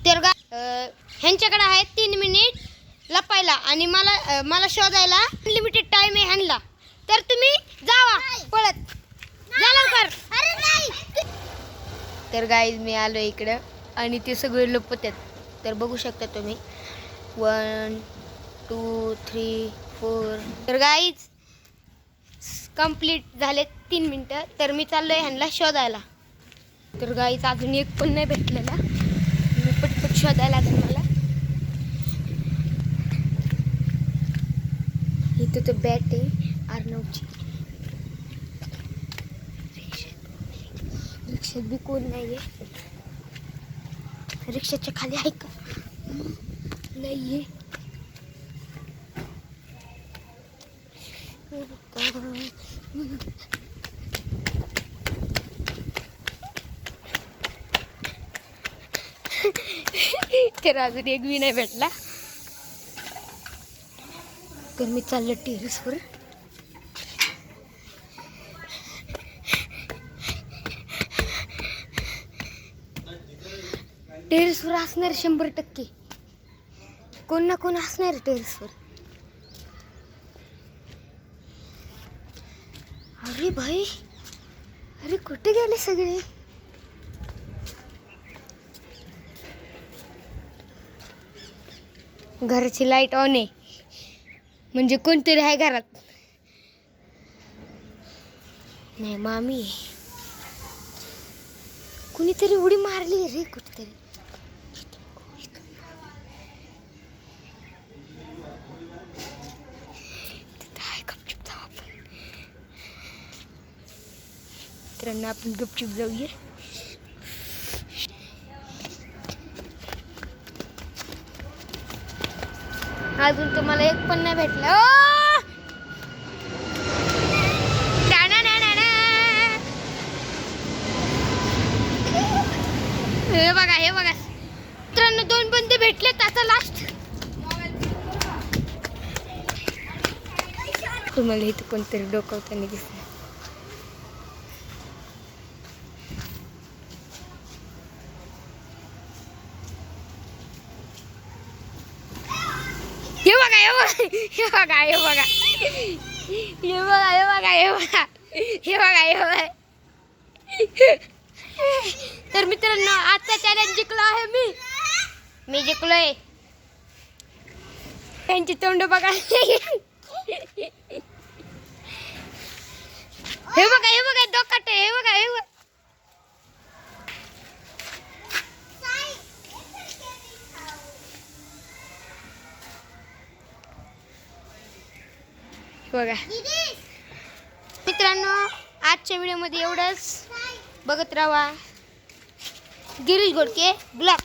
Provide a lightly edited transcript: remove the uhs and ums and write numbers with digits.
तर ह्यांच्याकडे आहे 3 मिनिट लपायला आणि मला शोधायला लिमिटेड टाइम आहे ह्यांना. तर तुम्ही जावा पळत जा लवकर. तर गाईज मी आलो इकडं आणि ते सगळे लपत आहेत. तर बघू शकता तुम्ही 1 2 3 4. तर गाईज कंप्लीट झाले 3 मिनिटं. तर मी चाललोय ह्यांना शोधायला. तर गाईज अजून एक पण नाही भेटलेला. मी पटपट शोधायला लागेल मला. इथं तर बॅट आहे अर्णवची. रिक्षात बी कोण नाहीये. रिक्षाच्या खाली आहे का? नाहीये. तर अजून एक बी नाही भेटला. तर मी चाललो टेरेसवर. टेरेसवर असणार 100%. कोण ना कोण असणार टेरेसवर. अरे भाई, अरे कुठे गेले सगळे? घराची लाईट ऑन आहे म्हणजे कोणतरी आहे घरात. नाही मामी आहे. कुणीतरी उडी मारली रे कुठेतरी. मित्रांनो आपण गपचूप जाऊया. अजून तुम्हाला एक पण नाही भेटलं. हे बघा हे बघा मित्रांनो 2 बंदे भेटले. आता लास्ट तुम्हाला इथं कोणतरी डोकावताना दिसलं. हे बघा हे बघा हे बघा हे बघा हे बघा हे बघा हे बघा हे बघा. तर मित्रांनो आजचा चॅलेंज जिंकलो आहे मी जिंकलोय. त्यांची तोंड बघा. हे बघा डोकाट हे बघा हे बघा. बघा मित्रांनो आजच्या व्हिडिओमध्ये एवढंच. बघत राहा गिरीश घोडके ब्लॉग.